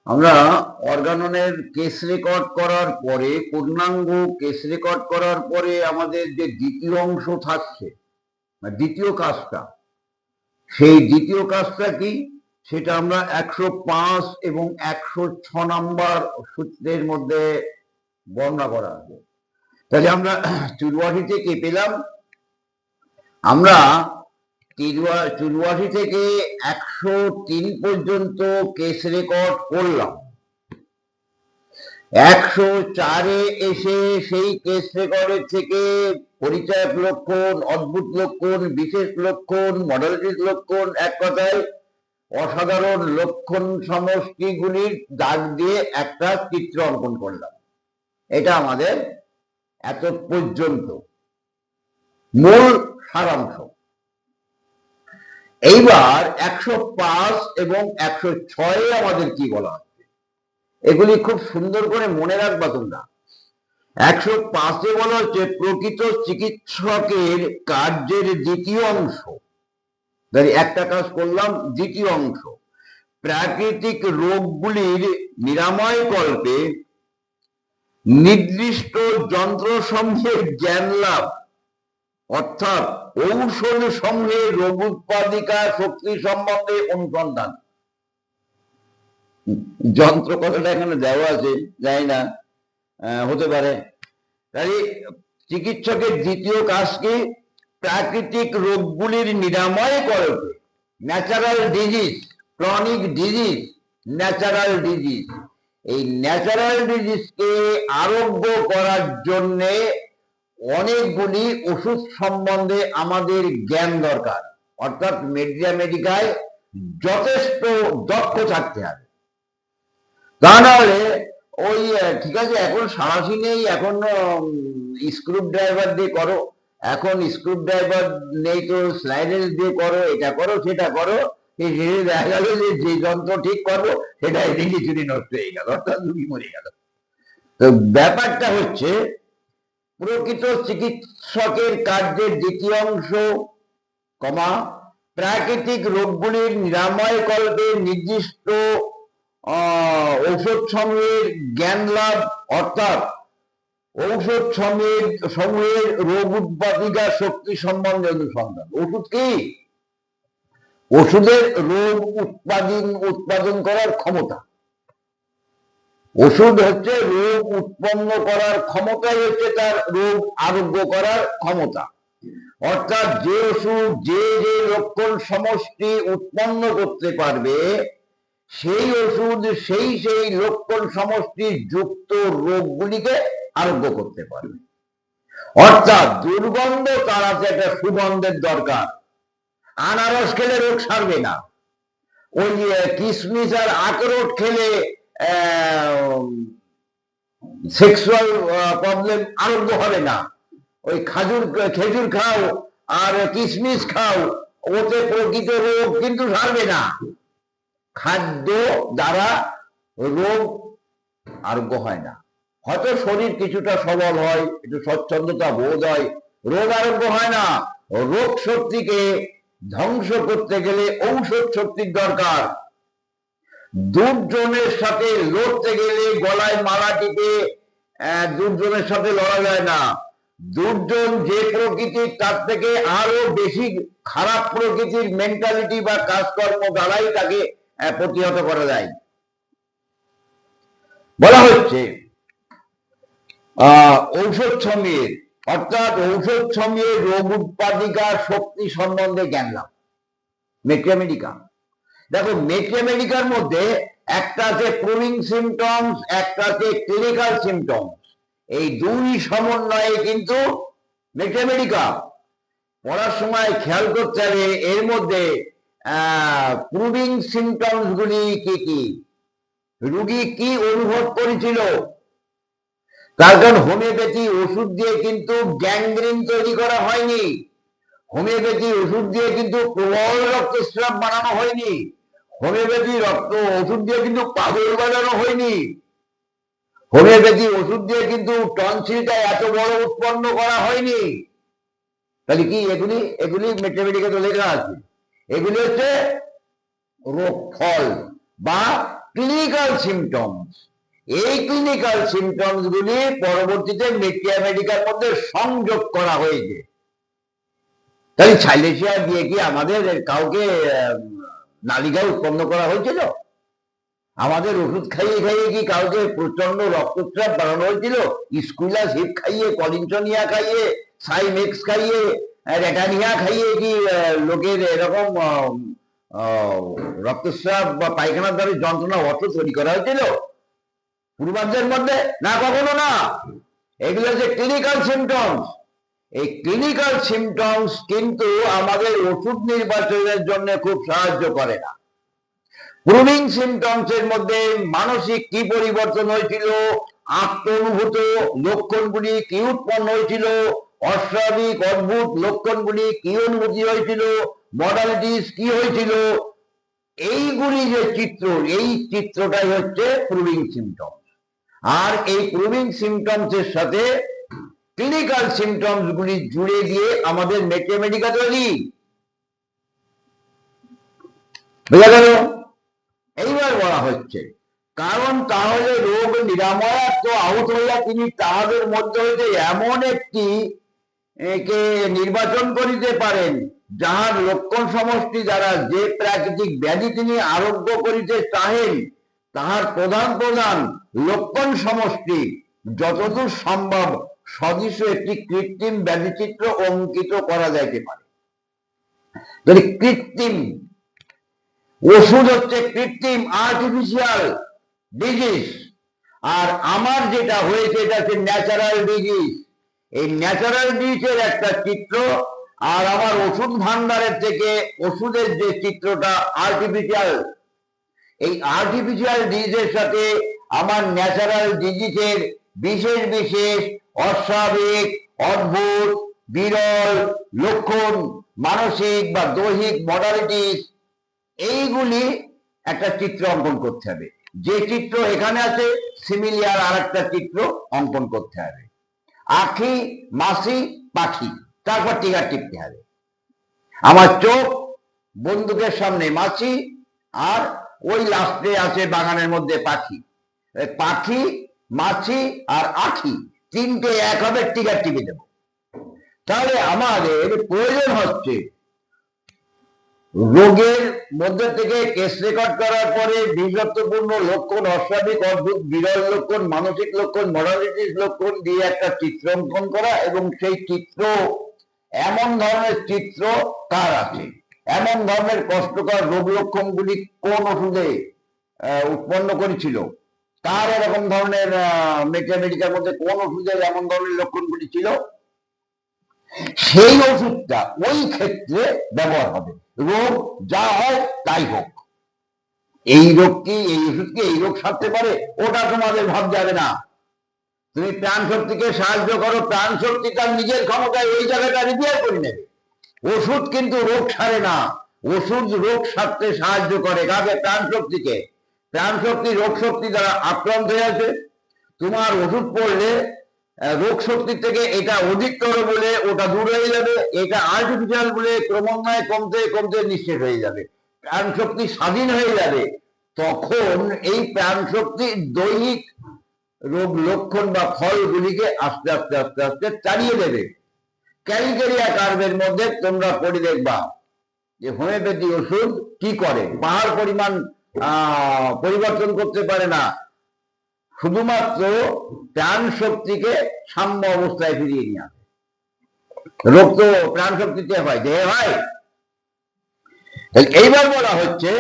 আমরা অর্গাননের case record করার পরে, পূর্ণাঙ্গ কেস রেকর্ড করার পরে আমাদের যে দ্বিতীয় অংশ থাকছে, দ্বিতীয় কাজটা, সেই দ্বিতীয় কাজটা কি সেটা আমরা 105 এবং 106 নম্বর সূত্রের মধ্যে বর্ণনা করা হবে। তাহলে আমরা চুরুয়াটি থেকে পেলাম, আমরা চুরুয়াটি থেকে 103 পর্যন্ত কেস রেকর্ড করলাম। 104-এ এসে সেই কেস রেকর্ডের থেকে পরিচয়ক লক্ষণ, অদ্ভুত লক্ষণ, বিশেষ লক্ষণ, মডালিটিস লক্ষণ, এক কথায় অসাধারণ লক্ষণ সমষ্টিগুলির দাগ দিয়ে একটা চিত্র অঙ্কন করলাম। এটা আমাদের এত পর্যন্ত মূল সারাংশ। এইবার 105 এবং 106-এ আমাদের কি বলা হচ্ছে, এগুলি খুব সুন্দর করে মনে রাখবা তোমরা। 105-এ বলা হচ্ছে প্রকৃত চিকিৎসকের কার্যের দ্বিতীয় অংশ। একটা কাজ করলাম, দ্বিতীয় অংশ, প্রাকৃতিক রোগগুলির নিরাময় কল্পে নির্দিষ্ট যন্ত্রসমূহের জ্ঞান লাভ, অর্থাৎ ঔষধ সমূহের রোগ উৎপাদিকা শক্তি সম্বন্ধে অনুসন্ধান। যন্ত্র কথাটা এখানে দেওয়া আছে, জানি না, হতে পারে। তাই চিকিৎসকের দ্বিতীয় কাজ কি, প্রাকৃতিক রোগগুলির নিরাময় করবে, natural disease, chronic disease, natural disease. এই ন্যাচারাল ডিজিজকে আরোগ্য করার জন্য অনেকগুলি ওষুধ সম্বন্ধে আমাদের জ্ঞান দরকার, অর্থাৎ মেডিকায় যথেষ্ট দক্ষ থাকতে হবে। তা নাহলে ওই ঠিক আছে এখন সাঁড়াশি নেই, এখন স্ক্রু ড্রাইভার দিয়ে করো, এখন স্ক্রু ড্রাইভার নেই তো স্লাইডের দিয়ে করো, এটা করো সেটা করো, দেখা গেল যে যন্ত্র ঠিক করবো সেটা এদিকে চুরি নষ্ট হয়ে গেল, অর্থাৎ রুগী মরে গেল। তো ব্যাপারটা হচ্ছে প্রকৃত চিকিৎসকের কার্যের দ্বিতীয় অংশ, প্রাকৃতিক রোগগুলির নিরাময় কল্পে নির্দিষ্ট ঔষধ সমূহের জ্ঞান লাভ, অর্থাৎ ঔষধ সমূহের রোগ উৎপাদিকা শক্তি সম্বন্ধে অনুসন্ধান। ওষুধ কি? ওষুধের রোগ উৎপাদন করার ক্ষমতা। ওষুধ হচ্ছে রোগ উৎপন্ন করার ক্ষমতাই হচ্ছে তার রোগ আরোগ্য করার ক্ষমতা। অর্থাৎ যে ওষুধ যে যে লক্ষণ সমষ্টি উৎপন্ন করতে পারবে, সেই ওষুধ সেই সেই লক্ষণ সমষ্টি যুক্ত রোগগুলিকে আরোগ্য করতে পারবে। অর্থাৎ দুর্গন্ধ তাড়াতে একটা সুগন্ধের দরকার। আনারস খেলে রোগ সারবে না, ওই কিশমিশ আর আখরোট খেলে সেক্সুয়াল প্রবলেম আরোগ্য হবে না। ওই খেজুর খাও আর কিশমিশ খাও, ওতে প্রকৃত রোগ কিন্তু সারবে না। খাদ্য দ্বারা রোগ আরোগ্য হয় না। হয়তো শরীর কিছুটা সবল হয়, একটু স্বচ্ছন্দতা বোধ হয়, রোগ আরোগ্য হয় না। রোগ শক্তিকে ধ্বংস করতে গেলে ঔষধ শক্তির দরকার। দুর্জনের সাথে লড়তে গেলে গলায় মালা টিপে দুর্জনের সাথে লড়া যায় না। দুর্জন যে প্রকৃতির, তার থেকে আরো বেশি খারাপ প্রকৃতির মেন্টালিটি বা কাজকর্ম দ্বারাই তাকে প্রতিহত করা যায়। বলা হচ্ছে ঔষধ সমূহের, অর্থাৎ ঔষধ সমূহের রোগ উৎপাদিকা শক্তি সম্বন্ধে জ্ঞান লাভ, মেট্রিয়ামেডিকা। দেখো মেট্রিয়ামেডিকার মধ্যে একটা আছে প্রুভিং সিমটমস, একটা আছে ক্লিনিক্যাল সিমটমস। এই দুই সমন্বয়ে কিন্তু মেট্রিয়ামেডিকা। পড়ার সময় খেয়াল করতে হবে এর মধ্যে প্রুভিং সিমটমস গুলি কি কি, রোগী কি অনুভব করেছিল। তার কারণ হোমিওপ্যাথি ওষুধ দিয়ে কিন্তু গ্যাংগ্রিন তৈরি করা হয়নি, হোমিওপ্যাথি ওষুধ দিয়ে কিন্তু প্রবল রক্তস্রাব বানানো হয়নি, হোমিওপ্যাথি ওষুধ দিয়ে কিন্তু পাগল বানানো হয়নি, হোমিওপ্যাথি ওষুধ দিয়ে কিন্তু টনসিলটা এত বড় উৎপন্ন করা হয়নি। তাহলে কি এগুলি মেট্রিয়ামেডিকাতে লেখা আছে। এগুলি হচ্ছে রোগ ফল বা ক্লিনিক্যাল সিমটমস। এই ক্লিনিক্যাল সিমটমস গুলি পরবর্তীতে মেডিকার মধ্যে সংযোগ করা হয়েছে। তাই সাইলেশিয়া দিয়ে কি আমাদের কাউকে নালিকা উৎপন্ন করা হয়েছিল? আমাদের ওষুধ খাইয়ে খাইয়ে কি কাউকে প্রচন্ড রক্তচাপ বাড়ানো হয়েছিল? স্কুইলাস হিপ খাইয়ে, কলিনসনিয়া খাইয়ে, সাইমেক্স খাইয়ে, রেটানিয়া খাইয়ে কি লোকের এরকম রক্তস্রাব বা পায়খানার দ্বারা যন্ত্রণা অর্থ তৈরি করা হয়েছিল পূর্বাঞ্চলের মধ্যে? না, কখনো না। এগুলো হচ্ছে ক্লিনিক্যাল সিমটমস। এই ক্লিনিক্যাল সিমটমস কিন্তু আমাদের ওষুধ নির্বাচনের জন্য খুব সাহায্য করে না। প্রুভিং সিমটমস এর মধ্যে মানসিক কি পরিবর্তন হয়েছিল, আত্মঅনুভূত লক্ষণগুলি কি উৎপন্ন হয়েছিল, অস্বাভাবিক অদ্ভুত লক্ষণগুলি কি অনুভূতি হয়েছিল, মডালিটিস কি হয়েছিল, এইগুলি যে চিত্র, এই চিত্রটাই হচ্ছে প্রুভিং সিমটমস। আর এই প্রুভিং সিমটমস এর সাথে ক্লিনিক্যাল সিমটমস গুলি জুড়ে দিয়ে আমাদের মেডিকা তৈরি। বোঝা গেল? এইবার বলা হচ্ছে, কারণ তাহলে রোগ নিরাময়ার তো আহত হইয়া তিনি তাহাদের মধ্যে হইতে এমন একটি কে নির্বাচন করিতে পারেন, যাহার লক্ষণ সমষ্টি দ্বারা যে প্রাকৃতিক ব্যাধি তিনি আরোগ্য করিতে চাহেন, তাহার প্রধান প্রধান লক্ষণ সমষ্টি যতদূর সম্ভব সদৃশ একটি কৃত্রিম ব্যাধিচিত্র অঙ্কিত করা যাইতে পারে। যদি কৃত্রিম ওষুধ হচ্ছে কৃত্রিম, আর্টিফিশিয়াল ডিজিজ, আর আমার যেটা হয়েছে এটা হচ্ছে ন্যাচারাল ডিজিজ। এই ন্যাচারাল ডিজিজের একটা চিত্র, আর আমার ওষুধ ভান্ডারের থেকে ওষুধের যে চিত্রটা আর্টিফিশিয়াল, এই আর্টিফিশিয়াল ডিজিজের সাথে আমার ন্যাচারাল ডিজিজের বিশেষ বিশেষ অস্বাভাবিক অদ্ভুত বিরল লক্ষণ, মানসিক বা দৈহিক মডালিটিস, এইগুলি একটা চিত্র অঙ্কন করতে হবে। যে চিত্র এখানে আছে সিমিলিয়ার আর একটা চিত্র অঙ্কন করতে হবে। আখি, মাছি, পাখি, তারপর টিকার টিপতে হবে। আমার চোখ, বন্দুকের সামনে মাছি, আর ওই লাস্টে আছে বাগানের মধ্যে পাখি। পাখি, মাছি আর আখি তিনটে এক হবে, টিকার টিপে দেব। তাহলে আমাদের প্রয়োজন হচ্ছে রোগের মধ্যে থেকে কেস রেকর্ড করার পরে বিব্রতপূর্ণ লক্ষণ, অস্বাভাবিক অদ্ভুত বিরল লক্ষণ, মানসিক লক্ষণ, মডালিটিস লক্ষণ দিয়ে একটা চিত্র অঙ্কন করা, এবং সেই চিত্র এমন ধরনের চিত্র কার আছে, এমন ধরনের কষ্টকর রোগ লক্ষণগুলি কোন ওষুধে উৎপন্ন করেছিল, তার এরকম ধরনের মেডিকার মধ্যে কোন ওষুধের এমন ধরনের লক্ষণগুলি ছিল, সেই ওষুধটা ওই ক্ষেত্রে ব্যবহার হবে। রোগ যা হয় তাই হোক, এই রোগ কি এই ওষুধ কি এই রোগ সারতে পারে, ওটা তোমাদের ভাব যাবে না। তুমি প্রাণ শক্তিকে সাহায্য করো, প্রাণ শক্তি তার নিজের ক্ষমতায় ওই জায়গাটা রিপেয়ার করে নেবে। ওষুধ কিন্তু রোগ সারে না, ওষুধ রোগ সারতে সাহায্য করে কাকে? প্রাণ শক্তিকে। প্রাণ শক্তি রোগ শক্তি দ্বারা আক্রান্ত হয়ে আছে, তোমার ওষুধ পড়লে রোগ শক্তি থেকে এটা অধিকতর বলে ওটা দূর হয়ে যাবে, এটা আর্টিফিশিয়াল বলে ক্রমান্বয়ে কমতে কমতে নিঃশেষ হয়ে যাবে, প্রাণ শক্তি স্বাধীন হয়ে যাবে। তখন এই প্রাণ শক্তি দৈহিক রোগ লক্ষণ বা ফলগুলিকে আস্তে আস্তে আস্তে আস্তে তাড়িয়ে দেবে। ক্যালকেরিয়া কার্ভের মধ্যে তোমরা পড়ে দেখবা যে হোমিওপ্যাথি ওষুধ কি করে, পাহাড় পরিমাণ পরিবর্তন করতে পারে না, শুধুমাত্র প্রাণ শক্তিকে সাম্য অবস্থায় ফিরিয়ে নিয়ে আসে। রোগ তো প্রাণ শক্তিতে হয়, দেহে হয়। এইবার বলা হচ্ছে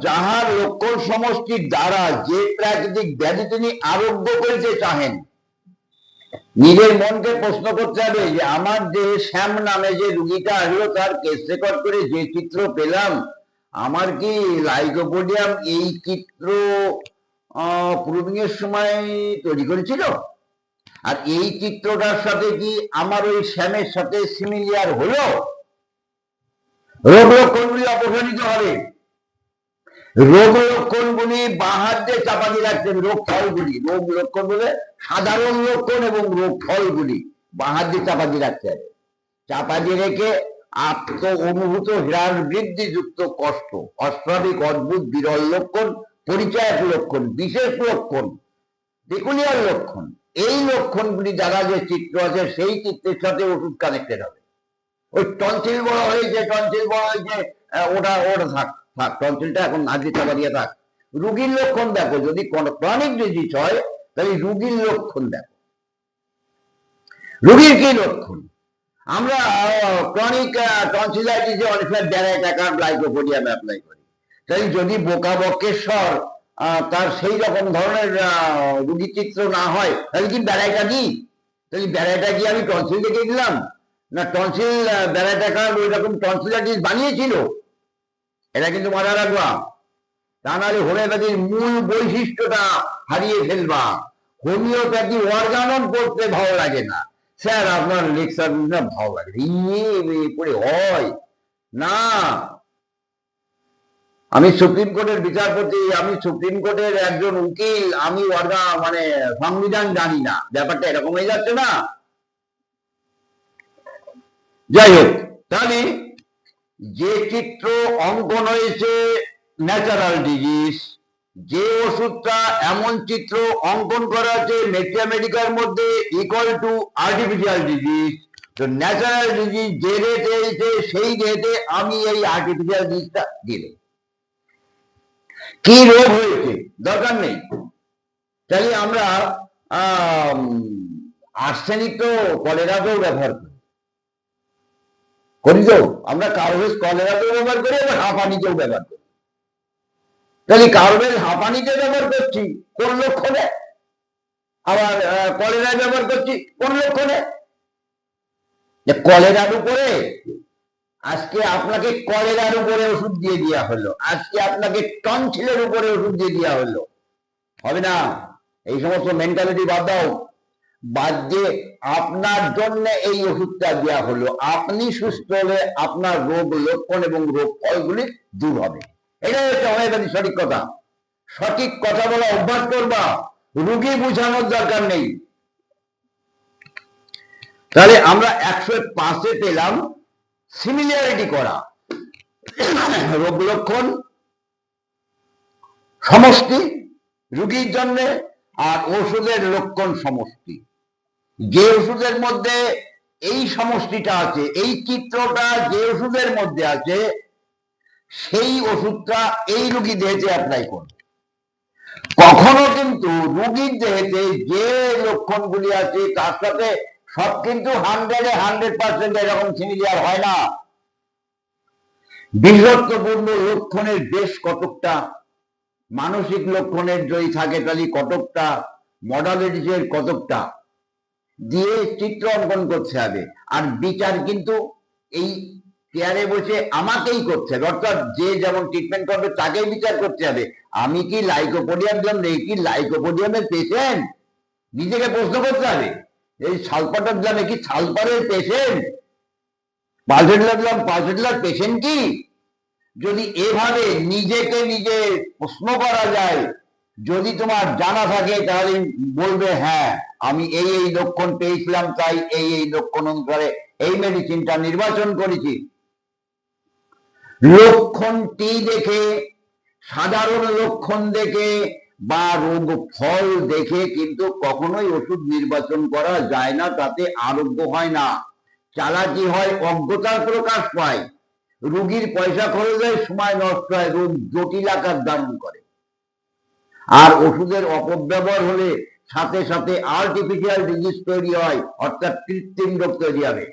যাহার লক্ষণ সমষ্টির দ্বারা যে প্রাকৃতিক ব্যাধি তিনি আরোগ্য করিতে চাহেন। নিজের মনকে প্রশ্ন করতে হবে যে আমার যে শ্যাম নামে যে রুগীটা আসলো তার কেস রেকর্ড করে যে চিত্র পেলাম, আমার কি লাইকোপোডিয়াম এই চিত্র প্রুভিং এর সময় তৈরি করেছিল? আর এই চিত্রটার সাথে কি আমার ওই শ্যামের সাথে সিমিলিয়ার হলো? রোগ লক্ষণগুলি অপসারিত হবে। রোগ লক্ষণগুলি বাঁ হাত দিয়ে চাপা দিয়ে রাখতে হবে। রোগ ফলগুলি, রোগ লক্ষণ বলে সাধারণ লক্ষণ এবং রোগ ফলগুলি বাঁ হাত দিয়ে চাপা দিয়ে রাখতে হবে। চাপা দিয়ে রেখে আত্ম অনুভূত হ্রাস বৃদ্ধি যুক্ত কষ্ট, অস্বাভাবিক অদ্ভুত বিরল লক্ষণ, পরিচয়ক লক্ষণ, বিশেষ লক্ষণ, পেকুলিয়ার লক্ষণ, এই লক্ষণগুলি দ্বারা যে চিত্র আছে সেই চিত্রের সাথে ওষুধ কানেক্টেড হবে। ওই টনসিল বড় হয়েছে, টনসিল বড় হয়েছে, ওটা থাক থাক, টনসিলটা এখন আজকে চাপা দিয়ে থাক। রুগীর লক্ষণ দেখো, যদি ক্রনিক ডিজিজ হয় তাহলে রুগীর লক্ষণ দেখো। রুগীর কি লক্ষণ? আমরা ক্রনিক টনসিলাইটিসে অনেক সময় ব্যারাইটাকার গ্লাইকোপোডিয়াম অ্যাপ্লাই করি। তাই যদি বোকা বক্রেশ্বর তার সেই রকম ধরনের রুগী চিত্র না হয় তাহলে কি ব্যারাইটা কি? তাহলে ব্যারাইটা কি আমি টনসিল দেখে দিলাম? না টনসিল ব্যারাইটাকার ওই রকম টনসিলাইটিস বানিয়েছিল? এটা কিন্তু মাথা রাখবা, তা নাহলে হোমিওপ্যাথির মূল বৈশিষ্ট্যটা হারিয়ে ফেলবা। হোমিওপ্যাথি অর্গানন করতে ভালো লাগে না। স্যার আপনার লেকচার না ভালো লাগে পড়ে হয় না। আমি সুপ্রিম কোর্টের বিচারপতি, আমি সুপ্রিম কোর্টের একজন উকিল, আমি সংবিধান জানি না, ব্যাপারটা এরকম হয়ে যাচ্ছে না। যাই হোক, তাহলে যে চিত্র অঙ্কন হয়েছে ন্যাচারাল ডিজিজ, যে ওষুধটা এমন চিত্র অঙ্কন করা আছে ম্যাথমেটিক্যাল মধ্যে ইকুয়াল টু আর্টিফিশিয়াল ডিজিজ, তো ন্যাচারাল ডিজিজ যে রেটে হয়েছে সেই রেটে আমি এই আর্টিফিশিয়াল ডিজিজটা দিল। কি রোগ হয়েছে দরকার নেই। তাহলে আমরা আর্সেনিক তো কলেরাতেও ব্যবহার করি তো, আমরা কার্ভেজ কলেরাতেও ব্যবহার করি, আবার হাঁপানিতেও ব্যবহার করি। তাহলে কার্ভেজ হাঁপানিতে ব্যবহার করছি কোন লক্ষণে, আবার কলেরায় ব্যবহার করছি কোন লক্ষণে? কলেরার উপরে আজকে আপনাকে কলেরার উপরে ওষুধ দিয়ে দেওয়া হলো, আজকে আপনাকে টনসিলের উপরে ওষুধ দিয়ে দেওয়া হলো, হবে না। এই সমস্ত মেন্টালিটি বাদ দাও, বাদ দিয়ে আপনার জন্য এই ওষুধটা দেওয়া হলো। আপনি সুস্থ হলে আপনার রোগ লক্ষণ এবং রোগ ফলগুলি দূর হবে। এটাই হচ্ছে হোমিওপ্যাথি সঠিক কথা। সঠিক কথা বলা অভ্যাস করবা, রুগী বুঝানোর দরকার নেই। তাহলে আমরা 105-এ পেলাম সিমিলারিটি করা, রোগ লক্ষণ সমষ্টি রুগীর জন্য, আর ওষুধের লক্ষণ সমষ্টি। যে ওষুধের মধ্যে এই সমষ্টিটা আছে, এই চিত্রটা যে ওষুধের মধ্যে আছে, সেই ওষুধটা এই রুগী দেহেতে অ্যাপ্লাই করবে। কখনো কিন্তু রুগীর দেহেতে যে লক্ষণগুলি আছে তার সাথে সব কিন্তু 100% এরকম সিমিলার হয় না। বিশেষত্বপূর্ণ লক্ষণের বেশ কতকটা, মানসিক লক্ষণের যদি থাকে তাহলে কতকটা, মডালিটিসের কতকটা দিয়ে চিত্র অঙ্কন করতে হবে। আর বিচার কিন্তু এই চেয়ারে বসে আমাকেই করতে হবে, অর্থাৎ যে যেমন ট্রিটমেন্ট করবে তাকেই বিচার করতে হবে। আমি কি লাইকোপোডিয়াম দিলাম, এই কি লাইকোপোডিয়ামের পেশেন্ট? নিজেকে প্রশ্ন করতে হবে। এই সালফারটা দিলাম, কি সালফারের পেশেন্ট? পালসেটলার দিলাম, পালসেটলার পেশেন্ট কি? যদি এভাবে নিজেকে নিজে প্রশ্ন করা যায়, যদি তোমার জানা থাকে তাহলে বলবে হ্যাঁ আমি এই এই লক্ষণ পেয়েছিলাম, তাই এই এই লক্ষণ অনুসারে এই মেডিসিনটা নির্বাচন করেছি। লক্ষণটি দেখে, সাধারণ লক্ষণ দেখে বা রোগ ফল দেখে কিন্তু কখনোই ওষুধ নির্বাচন করা যায় না, তাতে আরোগ্য হয় না, চালাকি হয়, অজ্ঞতার প্রকাশ পায়, রোগীর পয়সা খরচ হয়, সময় নষ্ট হয়, রোগ জটিল আকার ধারণ করে। আর ওষুধের অপব্যবহার হলে সাথে সাথে আর্টিফিশিয়াল ডিজিজ তৈরি হয়, অর্থাৎ কৃত্রিম রোগ তৈরি হবে,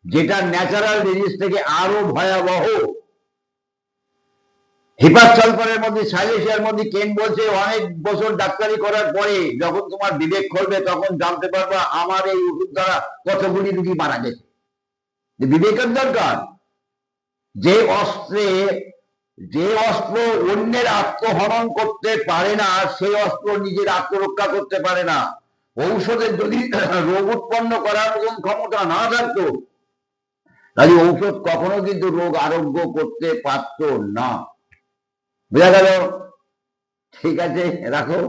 যেটা ন্যাচারাল ডিজিজ থেকে আরো ভয়াবহ। হিপাসালফারের মধ্যে, সাইলেশিয়ার মধ্যে কেন বলছে অনেক বছর ডাক্তারি করার পরে যখন তোমার বিবেক খুলবে তখন জানতে পারবা আমার এই ওষুধ দ্বারা কতগুলি রুগী মারা গেছে। বিবেকের দরকার। যে অস্ত্র অন্যের আত্মহনন করতে পারে না, সেই অস্ত্র নিজের আত্মরক্ষা করতে পারে না। ঔষধের যদি রোগ উৎপন্ন করার মতন ক্ষমতা না থাকতো তাহলে ঔষধ কখনো কিন্তু রোগ আরোগ্য করতে পারত না। বোঝা গেল? ঠিক আছে, রাখো।